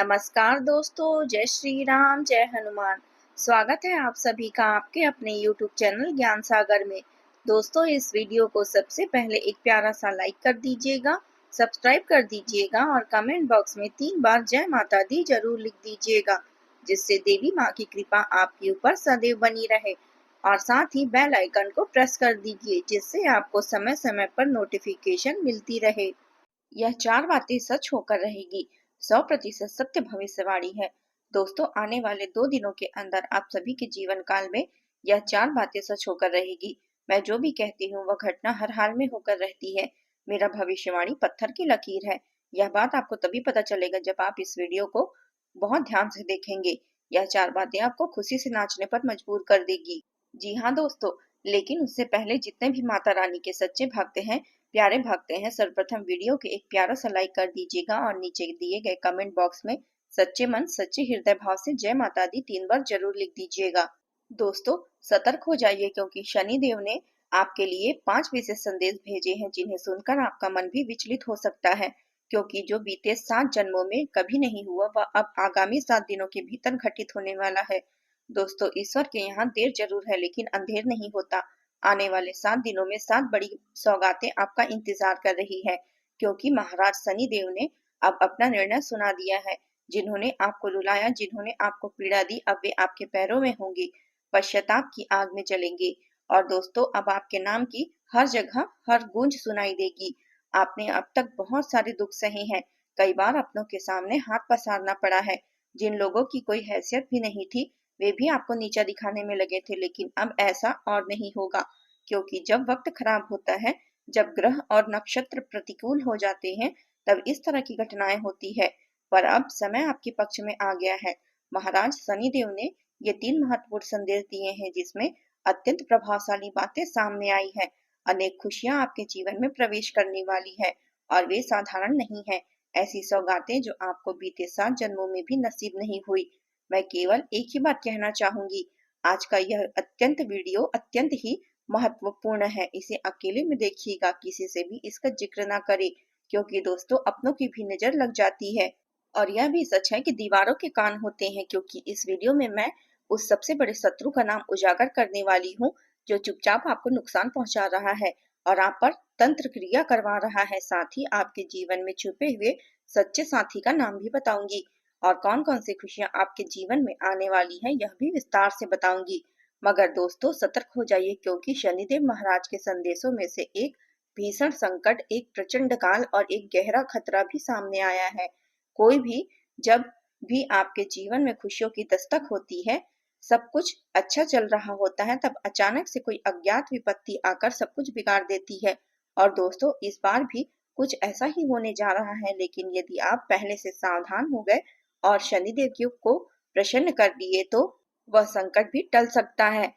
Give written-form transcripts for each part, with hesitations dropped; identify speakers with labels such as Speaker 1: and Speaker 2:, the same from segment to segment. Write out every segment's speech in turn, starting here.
Speaker 1: नमस्कार दोस्तों, जय श्री राम, जय हनुमान। स्वागत है आप सभी का आपके अपने YouTube चैनल ज्ञान सागर में। दोस्तों, इस वीडियो को सबसे पहले एक प्यारा सा लाइक कर दीजिएगा, सब्सक्राइब कर दीजिएगा और कमेंट बॉक्स में 3 बार जय माता दी जरूर लिख दीजिएगा, जिससे देवी माँ की कृपा आपके ऊपर सदैव बनी रहे। और साथ ही बेल आइकन को प्रेस कर दीजिए, जिससे आपको समय समय पर नोटिफिकेशन मिलती रहे। यह 4 बातें सच होकर रहेगी, 100% सत्य भविष्यवाणी है। दोस्तों, आने वाले 2 दिनों के अंदर आप सभी के जीवन काल में यह 4 बातें सच होकर रहेगी। मैं जो भी कहती हूँ वह घटना हर हाल में होकर रहती है। मेरा भविष्यवाणी पत्थर की लकीर है। यह बात आपको तभी पता चलेगा जब आप इस वीडियो को बहुत ध्यान से देखेंगे। यह 4 बातें आपको खुशी से नाचने पर मजबूर कर देगी। जी हाँ दोस्तों, लेकिन उससे पहले जितने भी माता रानी के सच्चे भक्त हैं, प्यारे भक्त हैं, सर्वप्रथम वीडियो के एक प्यारा सा लाइक कर दीजिएगा और नीचे दिए गए कमेंट बॉक्स में सच्चे मन सच्चे हृदय भाव से जय माता दी 3 बार जरूर लिख दीजिएगा। दोस्तों, सतर्क हो जाइए, क्योंकि शनि देव ने आपके लिए 5 विशेष संदेश भेजे हैं, जिन्हें सुनकर आपका मन भी विचलित हो सकता है, क्योंकि जो बीते 7 जन्मों में कभी नहीं हुआ वह अब आगामी 7 दिनों के भीतर घटित होने वाला है। दोस्तों, ईश्वर के यहाँ देर जरूर है, लेकिन अंधेर नहीं होता। आने वाले 7 दिनों में 7 बड़ी सौगातें आपका इंतजार कर रही है, क्योंकि महाराज शनि देव ने अब अपना निर्णय सुना दिया है। जिन्होंने आपको रुलाया, जिन्होंने आपको पीड़ा दी, अब वे आपके पैरों में होंगे, पश्चाताप की आग में जलेंगे। और दोस्तों, अब आपके नाम की हर जगह हर गूंज सुनाई देगी। आपने अब तक बहुत सारे दुख सहे हैं, कई बार अपनों के सामने हाथ पसारना पड़ा है। जिन लोगों की कोई हैसियत भी नहीं थी, वे भी आपको नीचा दिखाने में लगे थे, लेकिन अब ऐसा और नहीं होगा, क्योंकि जब वक्त खराब होता है, जब ग्रह और नक्षत्र प्रतिकूल हो जाते हैं, तब इस तरह की घटनाएं होती है। पर अब समय आपके पक्ष में आ गया है। महाराज शनिदेव ने ये 3 महत्वपूर्ण संदेश दिए हैं, जिसमें अत्यंत प्रभावशाली बातें सामने आई है। अनेक खुशियां आपके जीवन में प्रवेश करने वाली है, और वे साधारण नहीं है। ऐसी सौगातें जो आपको बीते 7 जन्मों में भी नसीब नहीं हुई। मैं केवल एक ही बात कहना चाहूंगी, आज का यह अत्यंत वीडियो अत्यंत ही महत्वपूर्ण है। इसे अकेले में देखिएगा, किसी से भी इसका जिक्र ना करे, क्योंकि दोस्तों, अपनों की भी नजर लग जाती है। और यह भी सच है कि दीवारों के कान होते हैं, क्योंकि इस वीडियो में मैं उस सबसे बड़े शत्रु का नाम उजागर करने वाली हूँ, जो चुपचाप आपको नुकसान पहुंचा रहा है और आप पर तंत्र क्रिया करवा रहा है। साथ ही आपके जीवन में छुपे हुए सच्चे साथी का नाम भी बताऊंगी, और कौन कौन सी खुशियां आपके जीवन में आने वाली हैं यह भी विस्तार से बताऊंगी। मगर दोस्तों, सतर्क हो जाइए, क्योंकि शनिदेव महाराज के संदेशों में से एक भीषण संकट, एक प्रचंड काल और एक गहरा खतरा भी सामने आया है। कोई भी जब भी आपके जीवन में खुशियों की दस्तक होती है, सब कुछ अच्छा चल रहा होता है, तब अचानक से कोई अज्ञात विपत्ति आकर सब कुछ बिगाड़ देती है। और दोस्तों, इस बार भी कुछ ऐसा ही होने जा रहा है, लेकिन यदि आप पहले से सावधान हो गए और शनिदेव को प्रसन्न कर दिए, तो वह संकट भी टल सकता है,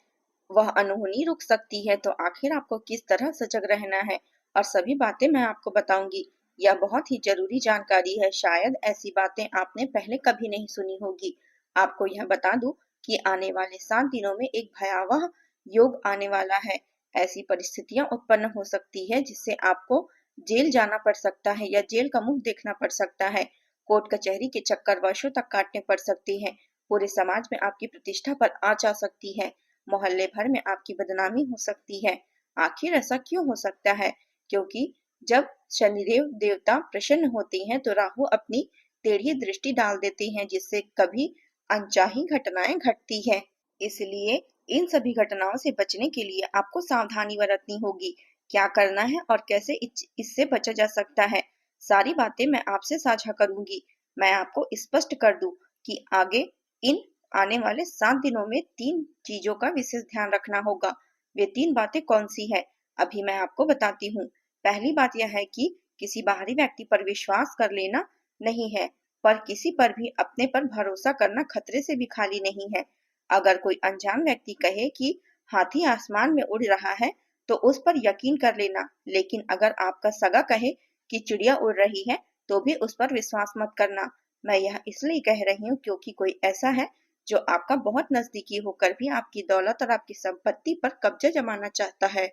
Speaker 1: वह अनहोनी रुक सकती है। तो आखिर आपको किस तरह सजग रहना है, और सभी बातें मैं आपको बताऊंगी। यह बहुत ही जरूरी जानकारी है, शायद ऐसी बातें आपने पहले कभी नहीं सुनी होगी। आपको यह बता दूं कि आने वाले 7 दिनों में एक भयावह योग आने वाला है। ऐसी परिस्थितियां उत्पन्न हो सकती है जिससे आपको जेल जाना पड़ सकता है, या जेल का मुख देखना पड़ सकता है। कोर्ट कचहरी के चक्कर वर्षों तक काटने पड़ सकते हैं। पूरे समाज में आपकी प्रतिष्ठा पर आँच आ सकती है। मोहल्ले भर में आपकी बदनामी हो सकती है। आखिर ऐसा क्यों हो सकता है? क्योंकि जब शनिदेव देवता प्रसन्न होते हैं, तो राहु अपनी टेढ़ी दृष्टि डाल देते हैं, जिससे कभी अनचाही घटनाएं घटती है। इसलिए इन सभी घटनाओं से बचने के लिए आपको सावधानी बरतनी होगी। क्या करना है और कैसे इससे बचा जा सकता है, सारी बातें मैं आपसे साझा करूंगी। मैं आपको स्पष्ट कर दूं कि आगे इन आने वाले 7 दिनों में 3 चीजों का विशेष ध्यान रखना होगा। वे 3 बातें कौन सी है, अभी मैं आपको बताती हूँ। पहली बात यह है कि किसी बाहरी व्यक्ति पर विश्वास कर लेना नहीं है, पर किसी पर भी अपने पर भरोसा करना खतरे से भी खाली नहीं है। अगर कोई अनजान व्यक्ति कहे कि हाथी आसमान में उड़ रहा है, तो उस पर यकीन कर लेना, लेकिन अगर आपका सगा कहे कि चिड़िया उड़ रही है, तो भी उस पर विश्वास मत करना। मैं यह इसलिए कह रही हूँ, क्योंकि कोई ऐसा है जो आपका बहुत नजदीकी होकर भी आपकी दौलत और आपकी संपत्ति पर कब्जा जमाना चाहता है।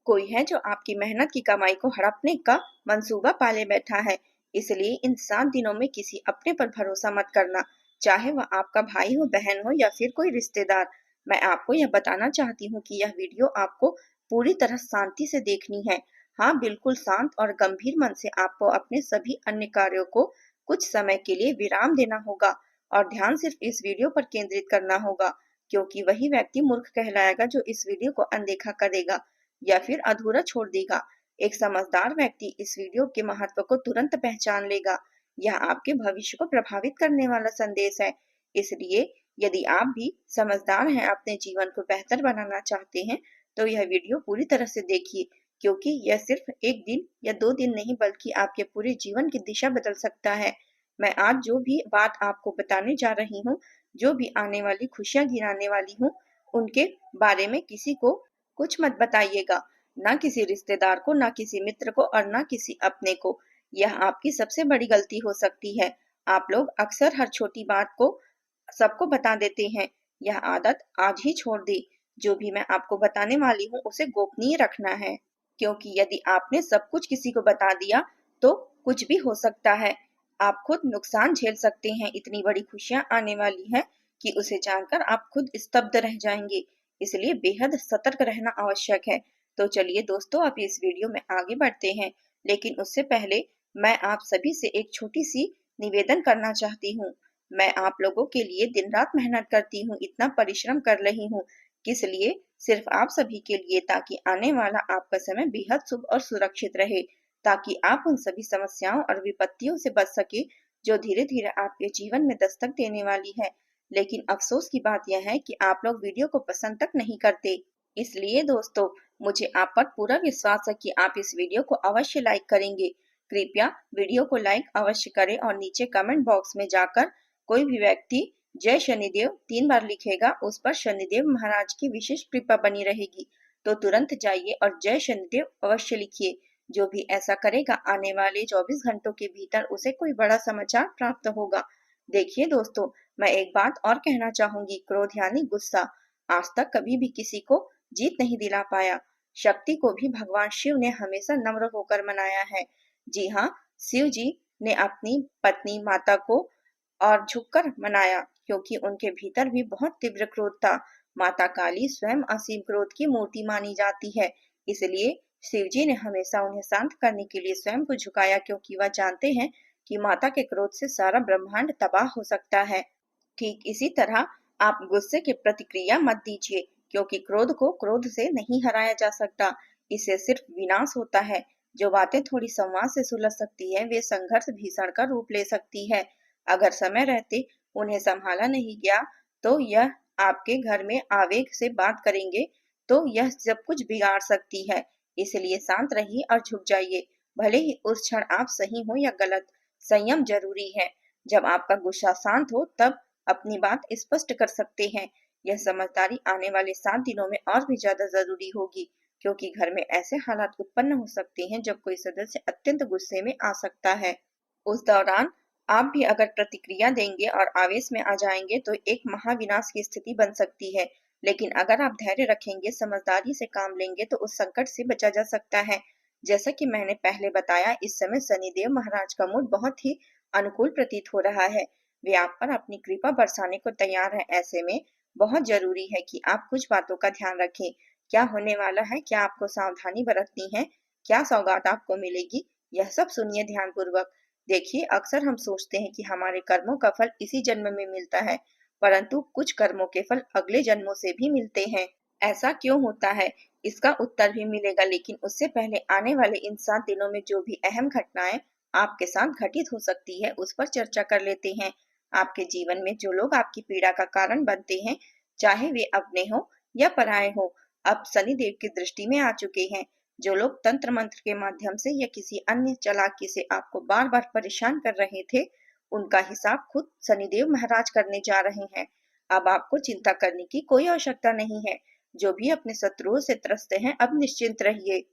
Speaker 1: कोई है जो आपकी मेहनत की कमाई को हड़पने का मंसूबा पाले बैठा है। इसलिए इन 7 दिनों में किसी अपने पर भरोसा मत करना, चाहे वह आपका भाई हो, बहन हो या फिर कोई रिश्तेदार। मैं आपको यह बताना चाहती हूँ कि यह वीडियो आपको पूरी तरह शांति से देखनी है। हाँ, बिल्कुल शांत और गंभीर मन से आपको अपने सभी अन्य कार्यों को कुछ समय के लिए विराम देना होगा और ध्यान सिर्फ इस वीडियो पर केंद्रित करना होगा, क्योंकि वही व्यक्ति मूर्ख कहलाएगा जो इस वीडियो को अनदेखा करेगा या फिर अधूरा छोड़ देगा। एक समझदार व्यक्ति इस वीडियो के महत्व को तुरंत पहचान लेगा। यह आपके भविष्य को प्रभावित करने वाला संदेश है। इसलिए यदि आप भी समझदार हैं, अपने जीवन को बेहतर बनाना चाहते हैं, तो यह वीडियो पूरी तरह से देखिए, क्योंकि यह सिर्फ 1 दिन या 2 दिन नहीं बल्कि आपके पूरे जीवन की दिशा बदल सकता है। मैं आज जो भी बात आपको बताने जा रही हूँ, जो भी आने वाली खुशियाँ गिनाने वाली हूँ, उनके बारे में किसी को कुछ मत बताइएगा, ना किसी रिश्तेदार को, ना किसी मित्र को और ना किसी अपने को। यह आपकी सबसे बड़ी गलती हो सकती है। आप लोग अक्सर हर छोटी बात को सबको बता देते हैं। यह आदत आज ही छोड़ दें। जो भी मैं आपको बताने वाली हूँ उसे गोपनीय रखना है, क्योंकि यदि आपने सब कुछ किसी को बता दिया तो कुछ भी हो सकता है। आप खुद नुकसान झेल सकते हैं। इतनी बड़ी खुशियां आने वाली हैं कि उसे जानकर आप खुद स्तब्ध रह जाएंगे। इसलिए बेहद सतर्क रहना आवश्यक है। तो चलिए दोस्तों, अब इस वीडियो में आगे बढ़ते हैं, लेकिन उससे पहले मैं आप सभी से एक छोटी सी निवेदन करना चाहती हूँ। मैं आप लोगों के लिए दिन रात मेहनत करती हूँ, इतना परिश्रम कर रही हूँ, किस लिए? सिर्फ आप सभी के लिए, ताकि आने वाला आपका समय बेहद शुभ और सुरक्षित रहे, ताकि आप उन सभी समस्याओं और विपत्तियों से बच सके जो धीरे धीरे आपके जीवन में दस्तक देने वाली है। लेकिन अफसोस की बात यह है कि आप लोग वीडियो को पसंद तक नहीं करते। इसलिए दोस्तों, मुझे आप पर पूरा विश्वास है कि आप इस वीडियो को अवश्य लाइक करेंगे। कृपया वीडियो को लाइक अवश्य करें और नीचे कमेंट बॉक्स में जाकर कोई भी व्यक्ति जय शनिदेव 3 बार लिखेगा, उस पर शनिदेव महाराज की विशेष कृपा बनी रहेगी। तो तुरंत जाइए और जय शनिदेव अवश्य लिखिए। जो भी ऐसा करेगा, आने वाले 24 घंटों के भीतर उसे कोई बड़ा समाचार प्राप्त होगा। देखिए दोस्तों, मैं एक बात और कहना चाहूंगी। क्रोध यानी गुस्सा आज तक कभी भी किसी को जीत नहीं दिला पाया। शक्ति को भी भगवान शिव ने हमेशा नम्र होकर मनाया है। जी हाँ, शिव जी ने अपनी पत्नी माता को और झुककर मनाया, क्योंकि उनके भीतर भी बहुत तीव्र क्रोध था। माता काली स्वयं असीम क्रोध की मूर्ति मानी जाती है। इसलिए शिवजी ने हमेशा उन्हें शांत करने के लिए स्वयं को झुकाया, क्योंकि वह जानते हैं कि माता के क्रोध से सारा ब्रह्मांड तबाह हो सकता है। ठीक इसी तरह आप गुस्से की प्रतिक्रिया मत दीजिए, क्योंकि क्रोध को क्रोध से नहीं हराया जा सकता। इससे सिर्फ विनाश होता है। जो बातें थोड़ी संवाद से सुलझ सकती है, वे संघर्ष भीषण का रूप ले सकती है। अगर समय रहते उन्हें संभाला नहीं गया, तो यह आपके घर में आवेग से बात करेंगे तो यह सब कुछ बिगाड़ सकती है। इसलिए शांत रहिए और झुक जाइए। भले ही उस क्षण आप सही हो या गलत, संयम जरूरी है। जब आपका गुस्सा शांत हो तब अपनी बात स्पष्ट कर सकते हैं। यह समझदारी आने वाले 7 दिनों में और भी ज्यादा जरूरी होगी, क्योंकि घर में ऐसे हालात उत्पन्न हो सकते हैं जब कोई सदस्य अत्यंत गुस्से में आ सकता है। उस दौरान आप भी अगर प्रतिक्रिया देंगे और आवेश में आ जाएंगे तो एक महाविनाश की स्थिति बन सकती है। लेकिन अगर आप धैर्य रखेंगे, समझदारी से काम लेंगे, तो उस संकट से बचा जा सकता है। जैसा कि मैंने पहले बताया, इस समय शनिदेव महाराज का मूड बहुत ही अनुकूल प्रतीत हो रहा है। वे आप पर अपनी कृपा बरसाने को तैयार है। ऐसे में बहुत जरूरी है कि आप कुछ बातों का ध्यान रखें। क्या होने वाला है, क्या आपको सावधानी बरतनी है, क्या सौगात आपको मिलेगी, यह सब सुनिए ध्यानपूर्वक। देखिए, अक्सर हम सोचते हैं कि हमारे कर्मों का फल इसी जन्म में मिलता है, परंतु कुछ कर्मों के फल अगले जन्मों से भी मिलते हैं। ऐसा क्यों होता है, इसका उत्तर भी मिलेगा, लेकिन उससे पहले आने वाले इन 7 दिनों में जो भी अहम घटनाएं आपके साथ घटित हो सकती है, उस पर चर्चा कर लेते हैं। आपके जीवन में जो लोग आपकी पीड़ा का कारण बनते हैं, चाहे वे अपने हो या पराये हो, अब शनिदेव की दृष्टि में आ चुके हैं। जो लोग तंत्र मंत्र के माध्यम से या किसी अन्य चालाकी से आपको बार बार परेशान कर रहे थे, उनका हिसाब खुद शनिदेव महाराज करने जा रहे हैं। अब आपको चिंता करने की कोई आवश्यकता नहीं है। जो भी अपने शत्रुओं से त्रस्त हैं, अब निश्चिंत रहिए।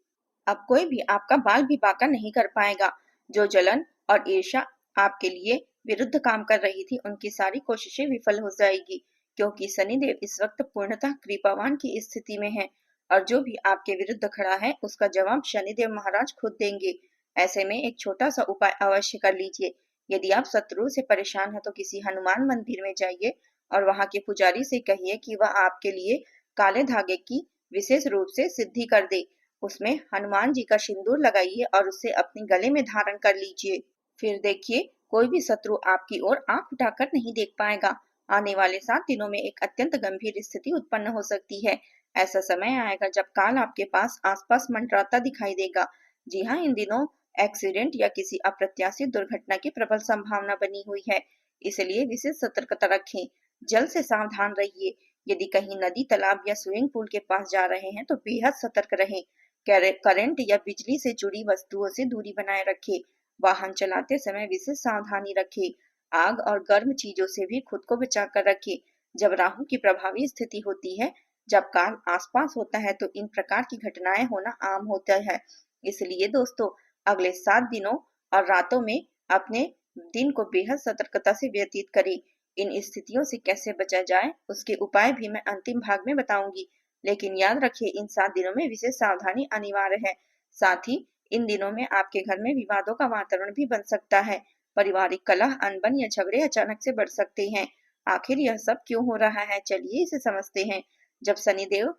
Speaker 1: अब कोई भी आपका बाल भी बांका नहीं कर पाएगा। जो जलन और ईर्ष्या आपके लिए विरुद्ध काम कर रही थी, उनकी सारी कोशिशें विफल हो जाएगी, क्योंकि शनिदेव इस वक्त पूर्णतः कृपावान की स्थिति में है और जो भी आपके विरुद्ध खड़ा है उसका जवाब शनिदेव महाराज खुद देंगे। ऐसे में एक छोटा सा उपाय अवश्य कर लीजिए। यदि आप शत्रुओं से परेशान हैं तो किसी हनुमान मंदिर में जाइए और वहां के पुजारी से कहिए कि वह आपके लिए काले धागे की विशेष रूप से सिद्धि कर दे। उसमें हनुमान जी का सिंदूर लगाइए और उसे अपने गले में धारण कर लीजिए। फिर देखिए, कोई भी शत्रु आपकी ओर आंख उठाकर नहीं देख पाएगा। आने वाले 7 दिनों में एक अत्यंत गंभीर स्थिति उत्पन्न हो सकती है। ऐसा समय आएगा जब काल आपके पास आसपास मंडराता दिखाई देगा। जी हाँ, इन दिनों एक्सीडेंट या किसी अप्रत्याशित दुर्घटना की प्रबल संभावना बनी हुई है, इसलिए विशेष सतर्कता रखें। जल से सावधान रहिए। यदि कहीं नदी, तालाब या स्विमिंग पूल के पास जा रहे हैं तो बेहद सतर्क रहें। करंट या बिजली से जुड़ी वस्तुओं से दूरी बनाए रखें। वाहन चलाते समय विशेष सावधानी रखें। आग और गर्म चीजों से भी खुद को बचा कर रखें। जब राहु की प्रभावी स्थिति होती है, जब काल आसपास होता है, तो इन प्रकार की घटनाएं होना आम होता है। इसलिए दोस्तों, अगले 7 दिनों और रातों में अपने दिन को बेहद सतर्कता से व्यतीत करें। इन स्थितियों से कैसे बचा जाए, उसके उपाय भी मैं अंतिम भाग में बताऊंगी। लेकिन याद रखिए, इन 7 दिनों में विशेष सावधानी अनिवार्य है। साथ ही इन दिनों में आपके घर में विवादों का वातावरण भी बन सकता है। पारिवारिक कलह, अनबन या झगड़े अचानक से बढ़ सकते हैं। आखिर यह सब क्यों हो रहा है, चलिए इसे समझते हैं। जब शनिदेव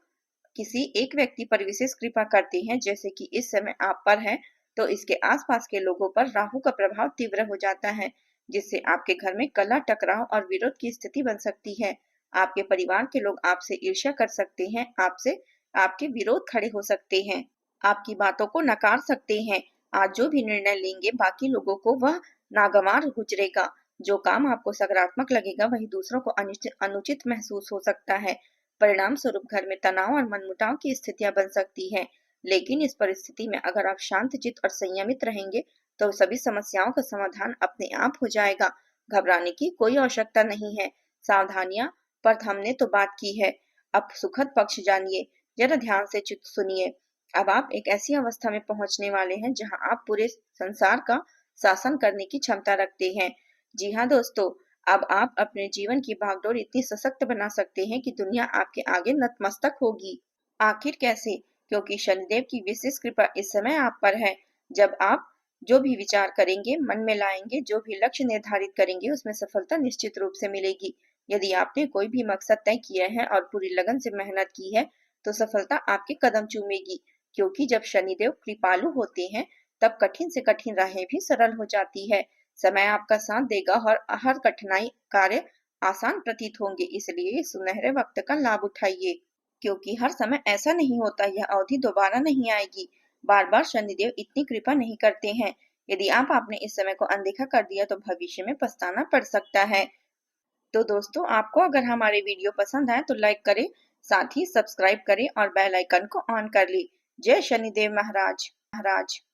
Speaker 1: किसी एक व्यक्ति पर विशेष कृपा करते हैं, जैसे कि इस समय आप पर है, तो इसके आसपास के लोगों पर राहु का प्रभाव तीव्र हो जाता है, जिससे आपके घर में कलह, टकराव और विरोध की स्थिति बन सकती है। आपके परिवार के लोग आपसे ईर्ष्या कर सकते हैं, आपसे आपके विरोध खड़े हो सकते हैं, आपकी बातों को नकार सकते हैं। आज जो भी निर्णय लेंगे, बाकी लोगों को वह नागवार गुजरेगा। जो काम आपको सकारात्मक लगेगा, वही दूसरों को अनुचित महसूस हो सकता है। परिणाम स्वरूप घर में तनाव और मनमुटाव की स्थितियां बन सकती हैं। लेकिन इस परिस्थिति में अगर आप शांतचित्त और संयमित रहेंगे, तो सभी समस्याओं का समाधान अपने आप हो जाएगा। घबराने की कोई आवश्यकता नहीं है। सावधानियां पर हमने तो बात की है, अब सुखद पक्ष जानिए। जरा ध्यान से चित्त सुनिए। अब आप एक ऐसी अवस्था में पहुंचने वाले हैं जहां आप पूरे संसार का शासन करने की क्षमता रखते हैं। जी हाँ दोस्तों, अब आप अपने जीवन की भागदौड़ इतनी सशक्त बना सकते हैं कि दुनिया आपके आगे नतमस्तक होगी। आखिर कैसे? क्योंकि शनिदेव की विशेष कृपा इस समय आप पर है। जब आप जो भी विचार करेंगे, मन में लाएंगे, जो भी लक्ष्य निर्धारित करेंगे, उसमें सफलता निश्चित रूप से मिलेगी। यदि आपने कोई भी मकसद तय किया है और पूरी लगन से मेहनत की है, तो सफलता आपके कदम चूमेगी। क्योंकि जब शनिदेव कृपालु होते हैं, तब कठिन से कठिन राहें भी सरल हो जाती है। समय आपका साथ देगा और हर कठिनाई कार्य आसान प्रतीत होंगे। इसलिए सुनहरे वक्त का लाभ उठाइए, क्योंकि हर समय ऐसा नहीं होता, यह अवधि दोबारा नहीं आएगी। बार बार शनिदेव इतनी कृपा नहीं करते हैं। यदि आपने इस समय को अनदेखा कर दिया तो भविष्य में पछताना पड़ सकता है। तो दोस्तों, आपको अगर हमारे वीडियो पसंद आए तो लाइक करें, साथ ही सब्सक्राइब करें और बेल आइकन को ऑन कर लें। जय शनिदेव महाराज।